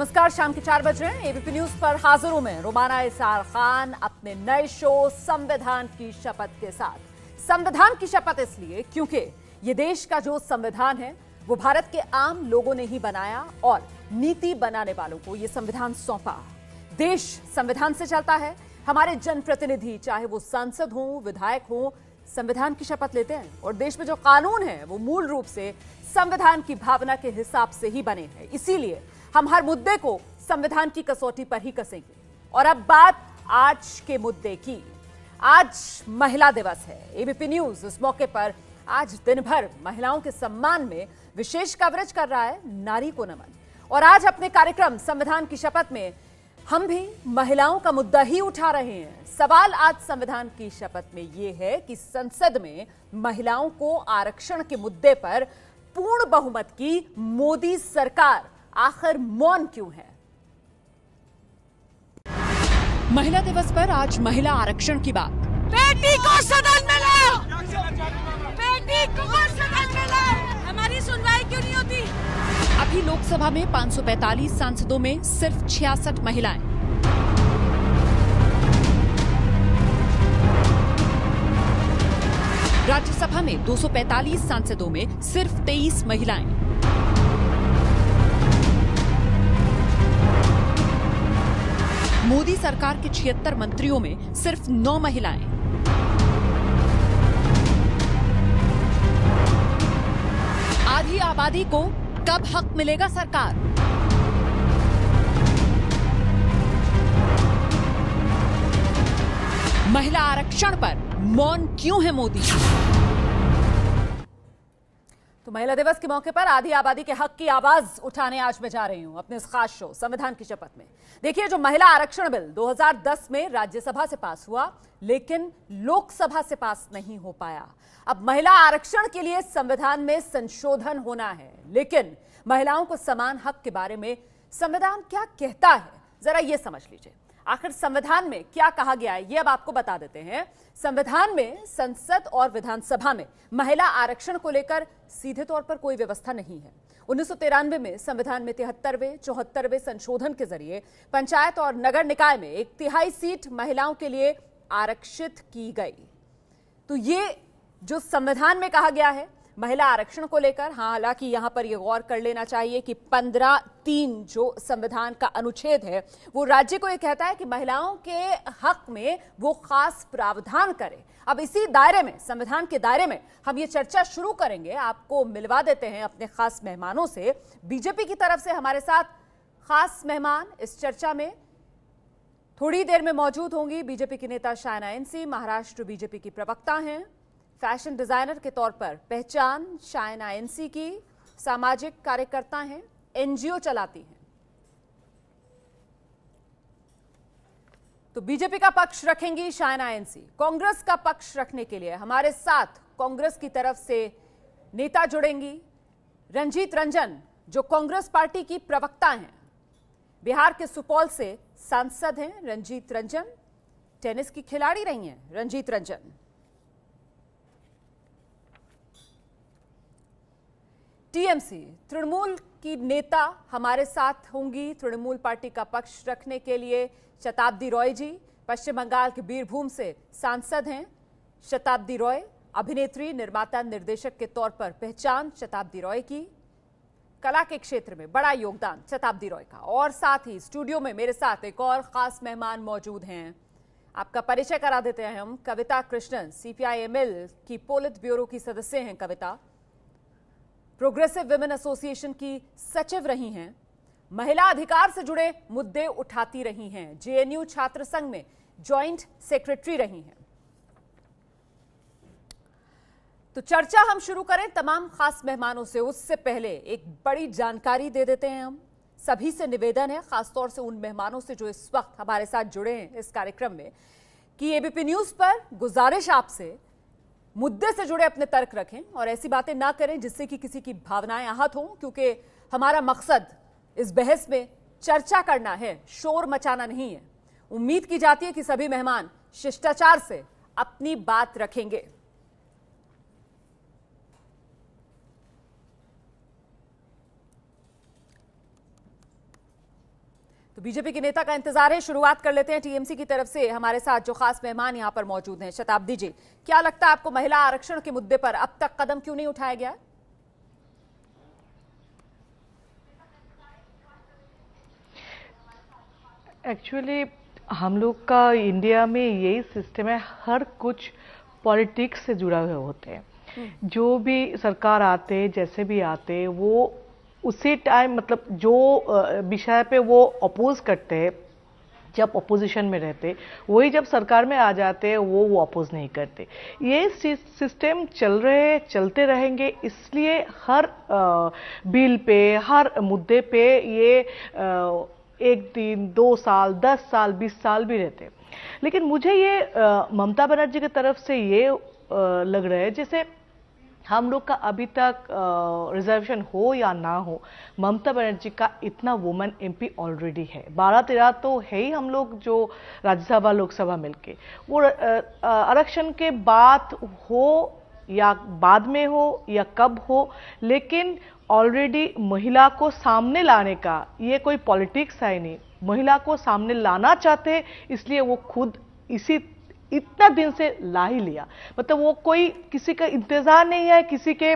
नमस्कार, शाम के 4 बज रहे हैं। एबीपी न्यूज पर हाजिर हूं मैं रोमाना इसार खान अपने नए शो संविधान की शपथ के साथ। संविधान की शपथ इसलिए क्योंकि ये देश का जो संविधान है वो भारत के आम लोगों ने ही बनाया और नीति बनाने वालों को ये संविधान सौंपा। देश संविधान से चलता है। हमारे जनप्रतिनिधि चाहे वो सांसद हों, विधायक हों, संविधान की शपथ लेते हैं और देश में जो कानून है वो मूल रूप से संविधान की भावना के हिसाब से ही बने हैं। इसीलिए हम हर मुद्दे को संविधान की कसौटी पर ही कसेंगे। और अब बात आज के मुद्दे की। आज महिला दिवस है। एबीपी न्यूज इस मौके पर आज दिन भर महिलाओं के सम्मान में विशेष कवरेज कर रहा है। नारी को नमन। और आज अपने कार्यक्रम संविधान की शपथ में हम भी महिलाओं का मुद्दा ही उठा रहे हैं। सवाल आज संविधान की शपथ में यह है कि संसद में महिलाओं को आरक्षण के मुद्दे पर पूर्ण बहुमत की मोदी सरकार आखिर मौन क्यों है। महिला दिवस पर आज महिला आरक्षण की बात। बेटी को सदन में लाओ, बेटी को सदन में लाओ, हमारी सुनवाई क्यों नहीं होती। अभी लोकसभा में 545 सांसदों में सिर्फ 66 महिलाएं। राज्यसभा में 245 सांसदों में सिर्फ 23 महिलाएं। मोदी सरकार के 76 मंत्रियों में सिर्फ 9 महिलाएं। आधी आबादी को कब हक मिलेगा सरकार? महिला आरक्षण पर मौन क्यों है मोदी? तो महिला दिवस के मौके पर आधी आबादी के हक की आवाज उठाने आज मैं जा रही हूं अपने इस खास शो संविधान की शपथ में। देखिए, जो महिला आरक्षण बिल 2010 में राज्यसभा से पास हुआ लेकिन लोकसभा से पास नहीं हो पाया। अब महिला आरक्षण के लिए संविधान में संशोधन होना है, लेकिन महिलाओं को समान हक के बारे में संविधान क्या कहता है, जरा यह समझ लीजिए। आखिर संविधान में क्या कहा गया है ये अब आपको बता देते हैं। संविधान में संसद और विधानसभा में महिला आरक्षण को लेकर सीधे तौर पर कोई व्यवस्था नहीं है। 1993 में संविधान में 73वें 74वें संशोधन के जरिए पंचायत और नगर निकाय में 1/3 सीट महिलाओं के लिए आरक्षित की गई। तो ये जो संविधान में कहा गया है महिला आरक्षण को लेकर, हालांकि यहां पर यह गौर कर लेना चाहिए कि 15(3) जो संविधान का अनुच्छेद है वो राज्य को यह कहता है कि महिलाओं के हक में वो खास प्रावधान करे। अब इसी दायरे में, संविधान के दायरे में हम ये चर्चा शुरू करेंगे। आपको मिलवा देते हैं अपने खास मेहमानों से। बीजेपी की तरफ से हमारे साथ खास मेहमान इस चर्चा में थोड़ी देर में मौजूद होंगी। बीजेपी की नेता शायना एनसी, महाराष्ट्र बीजेपी की प्रवक्ता हैं। फैशन डिजाइनर के तौर पर पहचान शायना एनसी की, सामाजिक कार्यकर्ता हैं, एनजीओ चलाती हैं। तो बीजेपी का पक्ष रखेंगी शायना एनसी। कांग्रेस का पक्ष रखने के लिए हमारे साथ कांग्रेस की तरफ से नेता जुड़ेंगी। रंजीत रंजन जो कांग्रेस पार्टी की प्रवक्ता हैं, बिहार के सुपौल से सांसद हैं रंजीत रंजन, टेनिस की खिलाड़ी रही हैं रंजीत रंजन। टीएमसी तृणमूल की नेता हमारे साथ होंगी। तृणमूल पार्टी का पक्ष रखने के लिए शताब्दी रॉय जी, पश्चिम बंगाल के बीरभूम से सांसद हैं। शताब्दी रॉय अभिनेत्री, निर्माता, निर्देशक के तौर पर पहचान शताब्दी रॉय की। कला के क्षेत्र में बड़ा योगदान शताब्दी रॉय का। और साथ ही स्टूडियो में मेरे साथ एक और खास मेहमान मौजूद हैं। आपका परिचय करा देते हैं हम। कविता कृष्णन, सीपीआई-एमएल की पोलित ब्यूरो की सदस्य हैं। कविता प्रोग्रेसिव विमेन एसोसिएशन की सचिव रही हैं। महिला अधिकार से जुड़े मुद्दे उठाती रही हैं। जेएनयू छात्र संघ में जॉइंट सेक्रेटरी रही हैं। तो चर्चा हम शुरू करें तमाम खास मेहमानों से, उससे पहले एक बड़ी जानकारी दे देते हैं हम। सभी से निवेदन है, खासतौर से उन मेहमानों से जो इस वक्त हमारे साथ जुड़े हैं इस कार्यक्रम में, कि एबीपी न्यूज पर गुजारिश आपसे मुद्दे से जुड़े अपने तर्क रखें और ऐसी बातें ना करें जिससे कि किसी की भावनाएं आहत हों, क्योंकि हमारा मकसद इस बहस में चर्चा करना है, शोर मचाना नहीं है। उम्मीद की जाती है कि सभी मेहमान शिष्टाचार से अपनी बात रखेंगे। तो बीजेपी के नेता का इंतजार है। शुरुआत कर लेते हैं टीएमसी की तरफ से। हमारे साथ जो खास मेहमान यहां पर मौजूद हैं, शताब्दी जी, क्या लगता है आपको महिला आरक्षण के मुद्दे पर अब तक कदम क्यों नहीं उठाया गया? एक्चुअली हम लोग का इंडिया में यही सिस्टम है, हर कुछ पॉलिटिक्स से जुड़ा हुए होते हैं। जो भी सरकार आते, जैसे भी आते, वो उसी टाइम मतलब जो विषय पे वो अपोज करते हैं, जब अपोजिशन में रहते, वही जब सरकार में आ जाते वो अपोज नहीं करते। ये सिस्टम चलते रहेंगे, इसलिए हर बिल पे, हर मुद्दे पे ये 1 दिन, 2 साल, 10 साल, 20 साल भी रहते। लेकिन मुझे ये ममता बनर्जी की तरफ से ये लग रहा है जैसे हम लोग का अभी तक रिजर्वेशन हो या ना हो, ममता बनर्जी का इतना वुमेन एमपी ऑलरेडी है, 12-13 तो है ही हम लोग जो राज्यसभा लोकसभा मिलके। वो आरक्षण के बाद हो या बाद में हो या कब हो, लेकिन ऑलरेडी महिला को सामने लाने का ये कोई पॉलिटिक्स है नहीं, महिला को सामने लाना चाहते हैं, इसलिए वो खुद इतना दिन से ला ही लिया। मतलब वो कोई किसी का इंतजार नहीं है, किसी के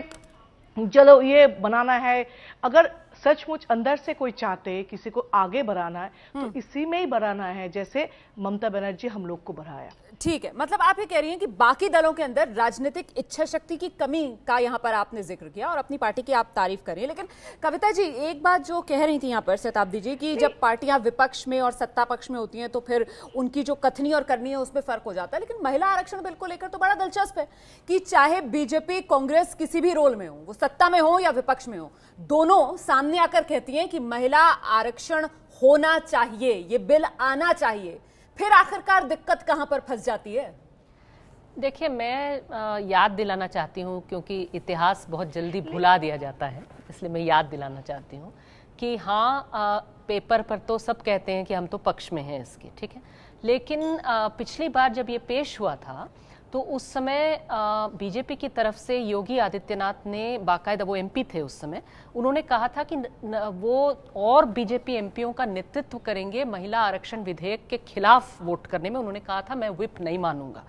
चलो ये बनाना है। अगर सचमुच अंदर से कोई चाहते हैं किसी को आगे बढ़ाना है तो इसी में ही बढ़ाना है, जैसे ममता बनर्जी हम लोग को बढ़ाया। ठीक है, मतलब आप ये कह रही हैं कि बाकी दलों के अंदर राजनीतिक इच्छा शक्ति की कमी का यहाँ पर आपने जिक्र किया और अपनी पार्टी की आप तारीफ कर रही हैं। लेकिन कविता जी, एक बात जो कह रही थी यहाँ पर शताब्दी जी, कि जब पार्टियां विपक्ष में और सत्ता पक्ष में होती हैं तो फिर उनकी जो कथनी और करनी है उसमें फर्क हो जाता है। लेकिन महिला आरक्षण बिल को लेकर तो बड़ा दिलचस्प है कि चाहे बीजेपी कांग्रेस किसी भी रोल में हो, वो सत्ता में हो या विपक्ष में हो, दोनों सामने आकर कहती हैं कि महिला आरक्षण होना चाहिए, ये बिल आना चाहिए। फिर आखिरकार दिक्कत कहां पर फंस जाती है? देखिए, मैं याद दिलाना चाहती हूँ, क्योंकि इतिहास बहुत जल्दी भुला दिया जाता है, इसलिए मैं याद दिलाना चाहती हूँ कि हाँ, पेपर पर तो सब कहते हैं कि हम तो पक्ष में हैं इसके, ठीक है। लेकिन पिछली बार जब ये पेश हुआ था तो उस समय बीजेपी की तरफ से योगी आदित्यनाथ ने बाकायदा, वो एमपी थे उस समय, उन्होंने कहा था कि वो और बीजेपी एमपीओं का नेतृत्व करेंगे महिला आरक्षण विधेयक के खिलाफ वोट करने में। उन्होंने कहा था मैं व्हिप नहीं मानूंगा।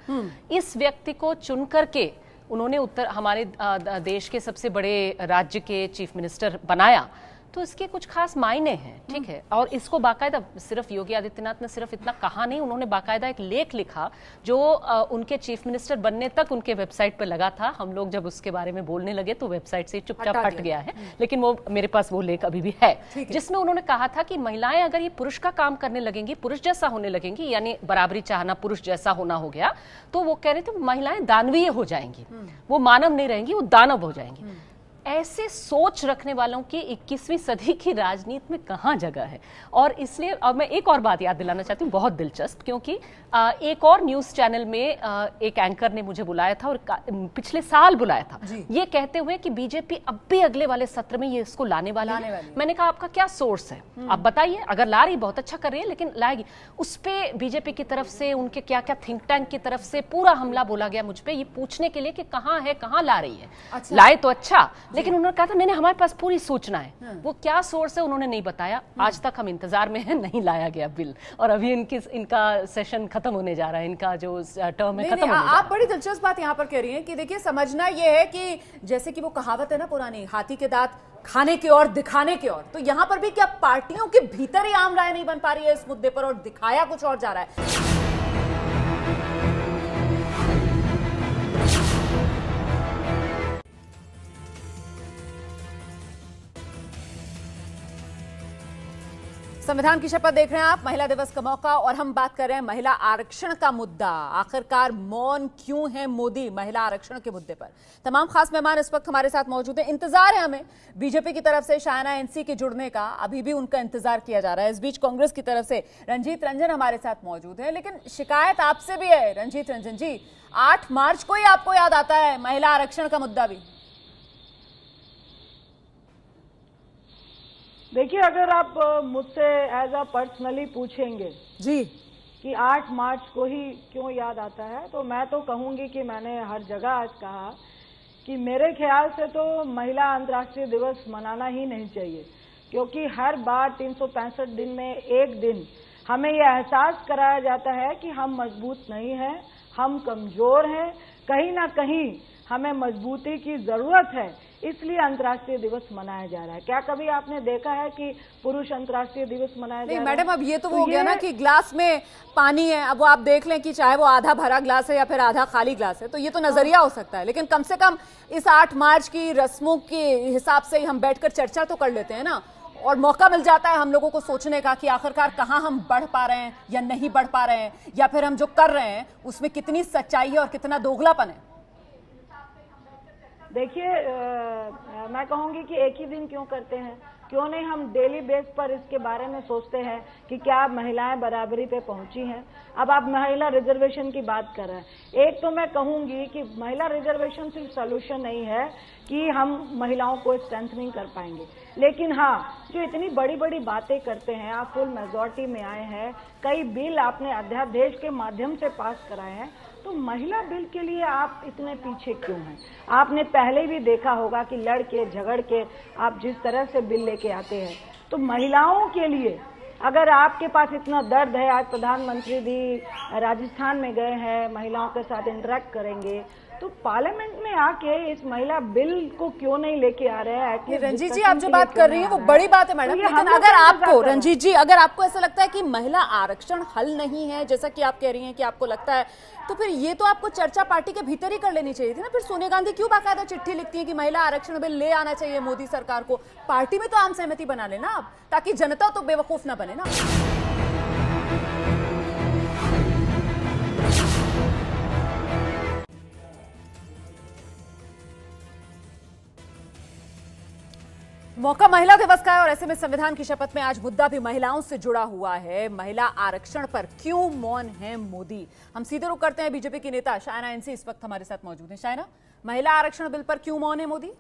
इस व्यक्ति को चुन करके उन्होंने हमारे देश के सबसे बड़े राज्य के चीफ मिनिस्टर बनाया, तो इसके कुछ खास मायने हैं, ठीक है। और इसको बाकायदा सिर्फ योगी आदित्यनाथ ने सिर्फ इतना कहा नहीं, उन्होंने बाकायदा एक लेख लिखा जो उनके चीफ मिनिस्टर बनने तक उनके वेबसाइट पर लगा था। हम लोग जब उसके बारे में बोलने लगे तो वेबसाइट से चुपचाप हट गया है, लेकिन वो मेरे पास वो लेख अभी भी है, जिसमें उन्होंने कहा था कि महिलाएं अगर ये पुरुष का काम करने लगेंगी, पुरुष जैसा होने लगेंगी, यानी बराबरी चाहना पुरुष जैसा होना हो गया, तो वो कह रहे थे महिलाएं दानवीय हो जाएंगी, वो मानव नहीं रहेंगी, वो दानव हो जाएंगी। ऐसे सोच रखने वालों की 21वीं सदी की राजनीति में कहां जगह है? और इसलिए अब मैं एक और बात याद दिलाना चाहती हूँ, बहुत दिलचस्प, क्योंकि एक और न्यूज चैनल में एक एंकर ने मुझे बुलाया था, और पिछले साल बुलाया था, ये कहते हुए कि बीजेपी अब भी अगले वाले सत्र में ये इसको लाने वाली है। मैंने कहा आपका क्या सोर्स है, आप बताइए। अगर ला रही, बहुत अच्छा कर रही है, लेकिन लाएगी। उस पर बीजेपी की तरफ से, उनके क्या क्या थिंक टैंक की तरफ से पूरा हमला बोला गया मुझ पर, ये पूछने के लिए कि कहाँ है, कहाँ ला रही है। अच्छा। लाए तो अच्छा, लेकिन उन्होंने कहा था नहीं, हमारे पास पूरी सूचना है। वो क्या सोर्स है उन्होंने नहीं बताया। आज तक हम इंतजार में हैं, नहीं लाया गया बिल, और अभी इनका सेशन खत्म होने जा रहा है, इनका जो टर्म है खत्म होने जा रहा है। आप बड़ी दिलचस्प बात यहाँ पर कह रही हैं कि देखिए, समझना ये है कि जैसे कि वो कहावत है ना पुरानी, हाथी के दांत खाने के और दिखाने के और, तो यहाँ पर भी क्या पार्टियों के भीतर ही आम राय नहीं बन पा रही है इस मुद्दे पर और दिखाया कुछ और जा रहा है? संविधान की शपथ देख रहे हैं आप, महिला दिवस का मौका, और हम बात कर रहे हैं महिला आरक्षण का मुद्दा। आखिरकार मौन क्यों है मोदी महिला आरक्षण के मुद्दे पर? तमाम खास मेहमान इस वक्त हमारे साथ मौजूद हैं। इंतजार है हमें बीजेपी की तरफ से शायना एनसी के जुड़ने का, अभी भी उनका इंतजार किया जा रहा है। इस बीच कांग्रेस की तरफ से रंजीत रंजन हमारे साथ मौजूद है, लेकिन शिकायत आपसे भी है रंजीत रंजन जी। 8 मार्च को ही आपको याद आता है महिला आरक्षण का मुद्दा भी? देखिए, अगर आप मुझसे एज अ पर्सनली पूछेंगे जी कि 8 मार्च को ही क्यों याद आता है, तो मैं तो कहूंगी कि मैंने हर जगह आज कहा कि मेरे ख्याल से तो महिला अंतर्राष्ट्रीय दिवस मनाना ही नहीं चाहिए, क्योंकि हर बार 365 दिन में एक दिन हमें यह एहसास कराया जाता है कि हम मजबूत नहीं हैं, हम कमजोर हैं, कहीं ना कहीं हमें मजबूती की जरूरत है, इसलिए अंतर्राष्ट्रीय दिवस मनाया जा रहा है। क्या कभी आपने देखा है कि पुरुष अंतर्राष्ट्रीय दिवस मनाया जा रहा है? नहीं मैडम, अब ये तो वो हो गया ना कि ग्लास में पानी है, अब वो आप देख लें कि चाहे वो आधा भरा ग्लास है या फिर आधा खाली ग्लास है, तो ये तो नजरिया हो सकता है, लेकिन कम से कम इस 8 मार्च की रस्मों के हिसाब से हम बैठकर चर्चा तो कर लेते हैं ना, और मौका मिल जाता है हम लोगों को सोचने का कि आखिरकार कहाँ हम बढ़ पा रहे हैं या नहीं बढ़ पा रहे हैं, या फिर हम जो कर रहे हैं उसमें कितनी सच्चाई है और कितना दोगलापन है। देखिए, मैं कहूंगी कि एक ही दिन क्यों करते हैं, क्यों नहीं हम डेली बेस पर इसके बारे में सोचते हैं कि क्या महिलाएं बराबरी पे पहुंची हैं। अब आप महिला रिजर्वेशन की बात कर रहे हैं, एक तो मैं कहूंगी कि महिला रिजर्वेशन सिर्फ सोल्यूशन नहीं है कि हम महिलाओं को स्ट्रेंथनिंग कर पाएंगे, लेकिन हाँ, जो इतनी बड़ी बड़ी बातें करते हैं, आप फुल मेजॉरिटी में आए हैं, कई बिल आपने अध्यादेश के माध्यम से पास कराए हैं, तो महिला बिल के लिए आप इतने पीछे क्यों हैं? आपने पहले भी देखा होगा कि लड़के झगड़ के आप जिस तरह से बिल लेके आते हैं, तो महिलाओं के लिए अगर आपके पास इतना दर्द है, आज प्रधानमंत्री भी राजस्थान में गए हैं, महिलाओं के साथ इंटरेक्ट करेंगे, तो पार्लियामेंट में आके इस महिला बिल को क्यों नहीं लेके आ रहे हैं? रंजीत जी, आप जो बात कर रही हैं वो बड़ी बात है मैडम, लेकिन अगर आपको, रंजीत जी, अगर आपको ऐसा लगता है कि महिला आरक्षण हल नहीं है, जैसा कि आप कह रही हैं कि आपको लगता है, तो फिर ये तो आपको चर्चा पार्टी के भीतर ही कर लेनी चाहिए थी ना। फिर सोनिया गांधी क्यों बाकायदा चिट्ठी लिखती है कि महिला आरक्षण बिल ले आना चाहिए मोदी सरकार को? पार्टी में तो आम सहमति बना लेना आप, ताकि जनता तो बेवकूफ ना बने ना। मौका महिला दिवस का है और ऐसे में संविधान की शपथ में आज मुद्दा भी महिलाओं से जुड़ा हुआ है। महिला आरक्षण पर क्यों मौन है मोदी? हम सीधे रुख करते हैं बीजेपी की नेता शायना एनसी इस वक्त हमारे साथ मौजूद है। शायना, महिला आरक्षण बिल पर क्यों मौन है मोदी?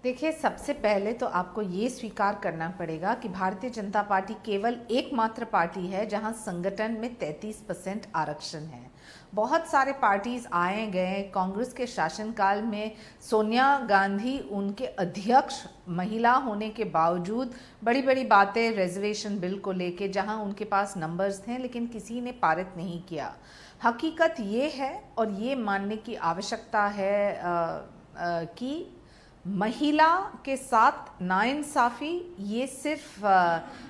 देखिए, सबसे पहले तो आपको ये स्वीकार करना पड़ेगा कि भारतीय जनता पार्टी केवल एकमात्र पार्टी है जहां संगठन में 33% आरक्षण है। बहुत सारे पार्टीज आए गए, कांग्रेस के शासनकाल में सोनिया गांधी उनके अध्यक्ष महिला होने के बावजूद बड़ी बड़ी बातें रिजर्वेशन बिल को लेके, जहां उनके पास नंबर्स थे लेकिन किसी ने पारित नहीं किया। हकीकत ये है और ये मानने की आवश्यकता है कि महिला के साथ नाइंसाफी ये सिर्फ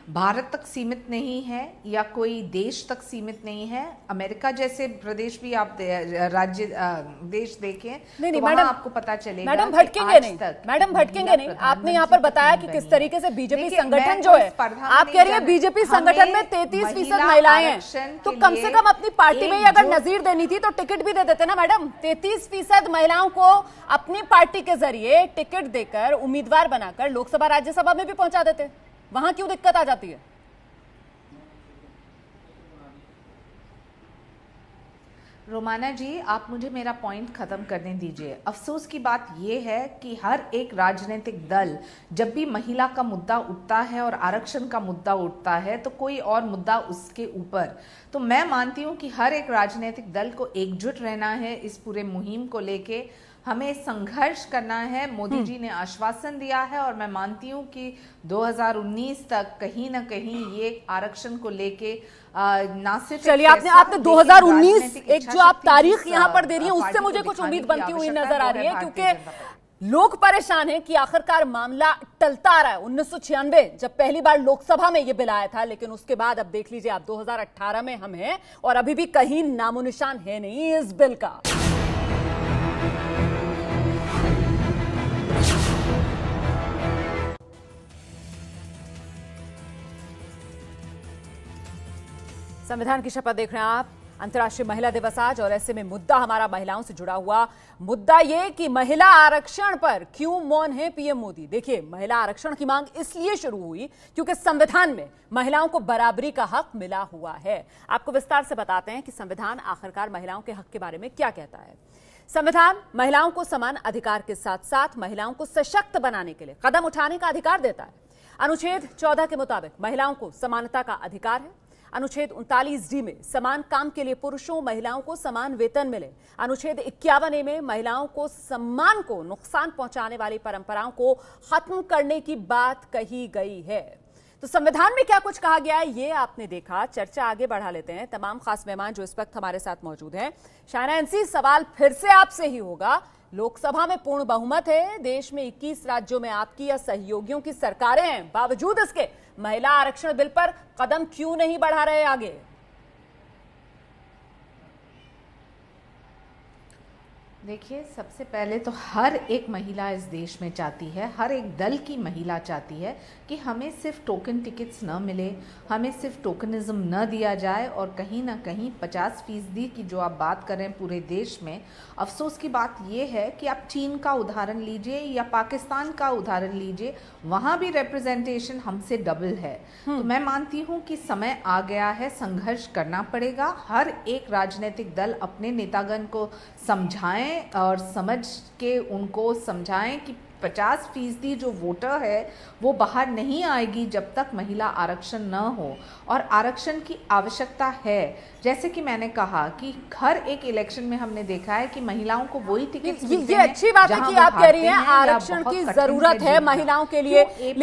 भारत तक सीमित नहीं है या कोई देश तक सीमित नहीं है। अमेरिका जैसे प्रदेश भी आप देश देखें नहीं, तो वहां आपको पता चलेगा। मैडम भटकेंगे नहीं, मैडम भटकेंगे नहीं। आपने यहाँ पर बताया कि किस तरीके से बीजेपी संगठन जो है, आप कह रही है बीजेपी संगठन में 33% महिलाएं हैं, तो कम से कम अपनी पार्टी में अगर नजीर देनी थी तो टिकट भी दे देते ना मैडम। 33% महिलाओं को अपनी पार्टी के जरिए टिकट देकर उम्मीदवार बनाकर लोकसभा राज्यसभा में भी पहुंचा देते। वहां क्यों दिक्कत आ जाती है? रोमाना जी, आप मुझे मेरा पॉइंट खत्म करने दीजिए। अफसोस की बात यह है कि हर एक राजनीतिक दल जब भी महिला का मुद्दा उठता है और आरक्षण का मुद्दा उठता है तो कोई और मुद्दा उसके ऊपर। तो मैं मानती हूं कि हर एक राजनीतिक दल को एकजुट रहना है इस पूरे मुहिम को लेके। हमें संघर्ष करना है। मोदी जी ने आश्वासन दिया है और मैं मानती हूं कि 2019 तक कहीं ना कहीं ये आरक्षण को लेके ना सिर्फ, चलिए आपने 2019 एक जो आप तारीख यहां पर दे रही हैं उससे मुझे कुछ उम्मीद बनती हुई नजर आ रही है, क्योंकि लोग परेशान हैं कि आखिरकार मामला टलता आ रहा है। 1996 जब पहली बार लोकसभा में ये बिल आया था, लेकिन उसके बाद अब देख लीजिए आप 2018 में हम हैं और अभी भी कहीं नामो निशान है नहीं इस बिल का। संविधान की शपथ देख रहे हैं आप। अंतर्राष्ट्रीय महिला दिवस आज और ऐसे में मुद्दा हमारा महिलाओं से जुड़ा हुआ मुद्दा ये कि महिला आरक्षण पर क्यों मौन है पीएम मोदी। देखिए, महिला आरक्षण की मांग इसलिए शुरू हुई क्योंकि संविधान में महिलाओं को बराबरी का हक मिला हुआ है। आपको विस्तार से बताते हैं कि संविधान आखिरकार महिलाओं के हक के बारे में क्या कहता है। संविधान महिलाओं को समान अधिकार के साथ साथ महिलाओं को सशक्त बनाने के लिए कदम उठाने का अधिकार देता है। अनुच्छेद 14 के मुताबिक महिलाओं को समानता का अधिकार है। अनुच्छेद 39D में समान काम के लिए पुरुषों महिलाओं को समान वेतन मिले। अनुच्छेद 51A में महिलाओं को सम्मान को नुकसान पहुंचाने वाली परंपराओं को खत्म करने की बात कही गई है। तो संविधान में क्या कुछ कहा गया है ये आपने देखा। चर्चा आगे बढ़ा लेते हैं। तमाम खास मेहमान जो इस वक्त हमारे साथ मौजूद हैं। शायना एनसी, सवाल फिर से आपसे ही होगा। लोकसभा में पूर्ण बहुमत है, देश में 21 राज्यों में आपकी या सहयोगियों की सरकारें हैं, बावजूद इसके महिला आरक्षण बिल पर कदम क्यों नहीं बढ़ा रहे आगे? देखिए, सबसे पहले तो हर एक महिला इस देश में चाहती है, हर एक दल की महिला चाहती है कि हमें सिर्फ टोकन टिकट्स न मिले, हमें सिर्फ टोकनिज्म न दिया जाए और कहीं ना कहीं 50% की जो आप बात कर रहे हैं पूरे देश में। अफसोस की बात यह है कि आप चीन का उदाहरण लीजिए या पाकिस्तान का उदाहरण लीजिए, वहाँ भी रिप्रेजेंटेशन हमसे डबल है। तो मैं मानती हूँ कि समय आ गया है, संघर्ष करना पड़ेगा। हर एक राजनीतिक दल अपने नेतागण को समझाएं और समझ के उनको समझाएं कि 50% जो वोटर है वो बाहर नहीं आएगी जब तक महिला आरक्षण न हो। और आरक्षण की आवश्यकता है, जैसे कि मैंने कहा कि हर एक इलेक्शन में हमने देखा है कि महिलाओं को वही टिकट ये अच्छी बात है कि आप कह रही हैं आरक्षण की जरूरत है महिलाओं के लिए,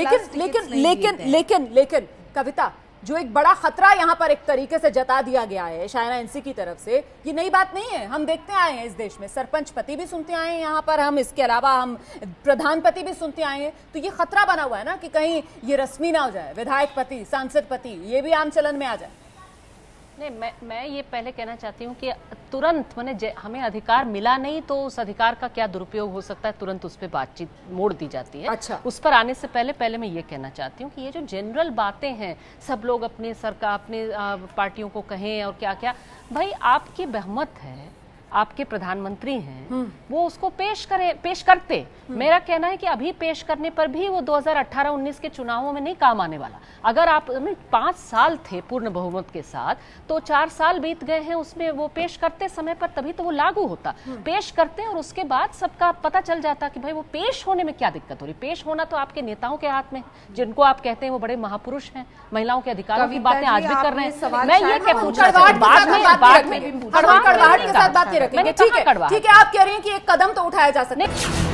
लेकिन कविता, जो एक बड़ा खतरा यहाँ पर एक तरीके से जता दिया गया है शायना एनसी की तरफ से, ये नई बात नहीं है। हम देखते आए हैं इस देश में, सरपंच पति भी सुनते आए हैं यहाँ पर, हम इसके अलावा हम प्रधानपति भी सुनते आए हैं। तो ये खतरा बना हुआ है ना कि कहीं ये रस्मी ना हो जाए, विधायक पति, सांसद पति, ये भी आम चलन में आ जाए। नहीं, मैं ये पहले कहना चाहती हूँ कि तुरंत माने हमें अधिकार मिला नहीं तो उस अधिकार का क्या दुरुपयोग हो सकता है, तुरंत उस पर बातचीत मोड़ दी जाती है। अच्छा। उस पर आने से पहले मैं ये कहना चाहती हूँ कि ये जो जनरल बातें हैं, सब लोग अपने सरकार अपने पार्टियों को कहें और क्या क्या, भाई आपकी बहुमत है, आपके प्रधानमंत्री हैं, वो उसको पेश करते। मेरा कहना है कि अभी पेश करने पर भी वो 2018-19 के चुनावों में नहीं काम आने वाला। अगर आप 5 साल थे पूर्ण बहुमत के साथ, तो 4 साल बीत गए हैं उसमें, वो पेश करते समय पर, तभी तो वो लागू होता। पेश करते और उसके बाद सबका पता चल जाता कि भाई वो पेश होने में क्या दिक्कत हो रही। पेश होना तो आपके नेताओं के हाथ में, जिनको आप कहते हैं वो बड़े महापुरुष हैं, महिलाओं के अधिकारों की बातें आज भी कर रहे हैं। मैं ये क्या पूछ रहा हूं, बाद में कड़वाहट के साथ बात रखेंगे। ठीक है, आप कह रही हैं कि एक कदम तो उठाया जा सकता है।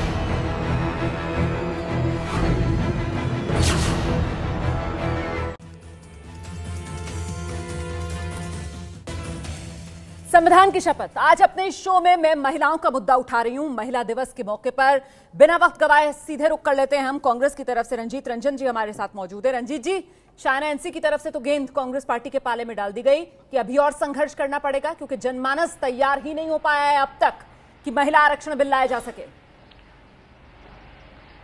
संविधान की शपथ, आज अपने इस शो में मैं महिलाओं का मुद्दा उठा रही हूं। महिला दिवस के मौके पर बिना वक्त गवाए सीधे रुख कर लेते हैं हम। कांग्रेस की तरफ से रंजीत रंजन जी हमारे साथ मौजूद है। रंजीत जी, शायना एनसी की तरफ से तो गेंद कांग्रेस पार्टी के पाले में डाल दी गई कि अभी और संघर्ष करना पड़ेगा, क्योंकि जनमानस तैयार ही नहीं हो पाया है अब तक कि महिला आरक्षण बिल लाया जा सके।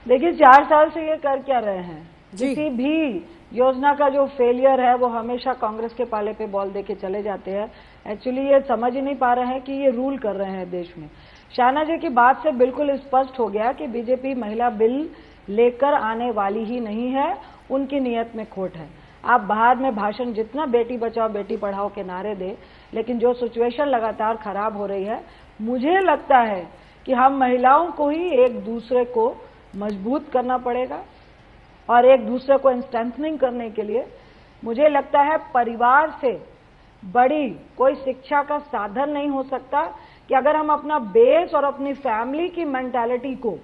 देखिए, 4 साल से ये कर क्या रहे हैं, किसी भी योजना का जो फेलियर है वो हमेशा कांग्रेस के पाले पे बॉल देके चले जाते हैं। एक्चुअली ये समझ ही नहीं पा रहे हैं कि ये रूल कर रहे हैं देश में। शायना जी की बात से बिल्कुल स्पष्ट हो गया कि बीजेपी महिला बिल लेकर आने वाली ही नहीं है, उनकी नीयत में खोट है। आप बाहर में भाषण जितना बेटी बचाओ बेटी पढ़ाओ के नारे दे, लेकिन जो सिचुएशन लगातार खराब हो रही है, मुझे लगता है कि हम महिलाओं को ही एक दूसरे को मजबूत करना पड़ेगा। और एक दूसरे को स्ट्रेंथनिंग करने के लिए मुझे लगता है परिवार से बड़ी कोई शिक्षा का साधन नहीं हो सकता कि अगर हम अपना बेस और अपनी फैमिली की मेंटालिटी को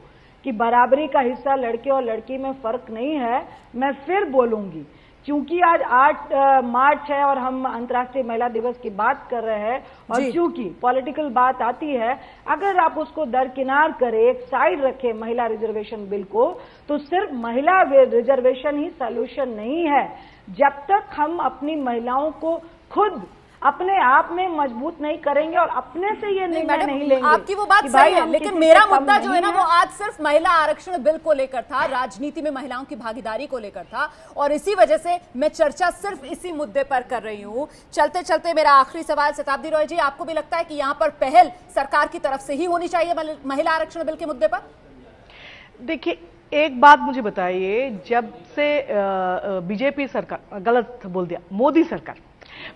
कि बराबरी का हिस्सा लड़के और लड़की में फर्क नहीं है, मैं फिर बोलूंगी, क्योंकि आज 8 मार्च है और हम अंतर्राष्ट्रीय महिला दिवस की बात कर रहे हैं, और क्योंकि पॉलिटिकल बात आती है, अगर आप उसको दरकिनार करें, एक साइड रखें महिला रिजर्वेशन बिल को, तो सिर्फ महिला रिजर्वेशन ही सॉल्यूशन नहीं है। जब तक हम अपनी महिलाओं को खुद अपने आप में मजबूत नहीं करेंगे और अपने से ये निर्णय नहीं लेंगे। आपकी वो बात सही है, लेकिन मेरा मुद्दा जो है ना वो आज सिर्फ महिला आरक्षण बिल को लेकर था, राजनीति में महिलाओं की भागीदारी को लेकर था, और इसी वजह से मैं चर्चा सिर्फ इसी मुद्दे पर कर रही हूँ। चलते चलते मेरा आखिरी सवाल, शताब्दी रॉय जी, आपको भी लगता है कि यहाँ पर पहल सरकार की तरफ से ही होनी चाहिए महिला आरक्षण बिल के मुद्दे पर? देखिए, एक बात मुझे बताइए, जब से बीजेपी सरकार, गलत बोल दिया,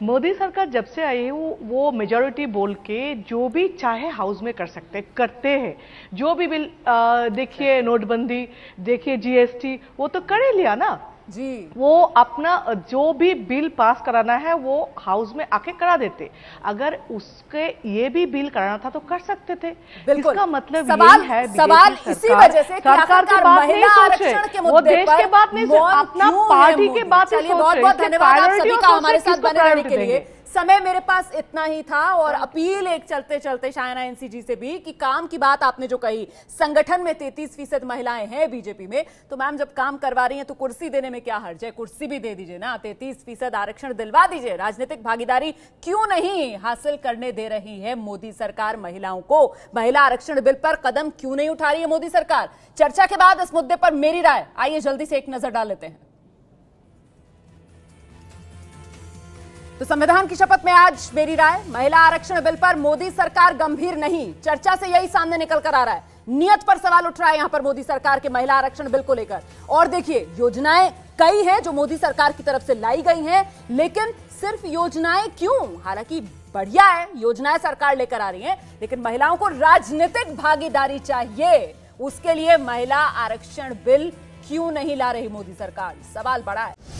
मोदी सरकार जब से आई है वो मेजॉरिटी बोल के जो भी चाहे हाउस में कर सकते करते हैं। जो भी बिल देखिए, नोटबंदी देखिए, जीएसटी, वो तो कर ही लिया ना। जी। वो अपना जो भी बिल पास कराना है वो हाउस में आके करा देते। अगर उसके ये भी बिल कराना था तो कर सकते थे। इसका मतलब यही है सवाल इसी वजह से कि सरकार की बात नहीं सोचे, वो देश के बात नहीं सोचे, अपना पार्टी के बात नहीं सोचे। बहुत बहुत धन्यवाद आप सभी का हमारे साथ बने रहने के लिए। समय मेरे पास इतना ही था और अपील एक चलते चलते शायना एनसीजी से भी कि काम की बात आपने जो कही, संगठन में 33% महिलाएं हैं बीजेपी में, तो मैम जब काम करवा रही हैं तो कुर्सी देने में क्या हर्ज है? कुर्सी भी दे दीजिए ना, 33% आरक्षण दिलवा दीजिए। राजनीतिक भागीदारी क्यों नहीं हासिल करने दे रही है मोदी सरकार महिलाओं को? महिला आरक्षण बिल पर कदम क्यों नहीं उठा रही है मोदी सरकार? चर्चा के बाद इस मुद्दे पर मेरी राय, आइए जल्दी से एक नजर डाल लेते हैं। तो संविधान की शपथ में आज मेरी राय, महिला आरक्षण बिल पर मोदी सरकार गंभीर नहीं, चर्चा से यही सामने निकल कर आ रहा है। नियत पर सवाल उठ रहा है यहां पर मोदी सरकार के महिला आरक्षण बिल को लेकर। और देखिए, योजनाएं कई हैं जो मोदी सरकार की तरफ से लाई गई हैं, लेकिन सिर्फ योजनाएं क्यों? हालांकि बढ़िया है, योजनाएं सरकार लेकर आ रही है, लेकिन महिलाओं को राजनीतिक भागीदारी चाहिए। उसके लिए महिला आरक्षण बिल क्यों नहीं ला रही मोदी सरकार? सवाल बड़ा है।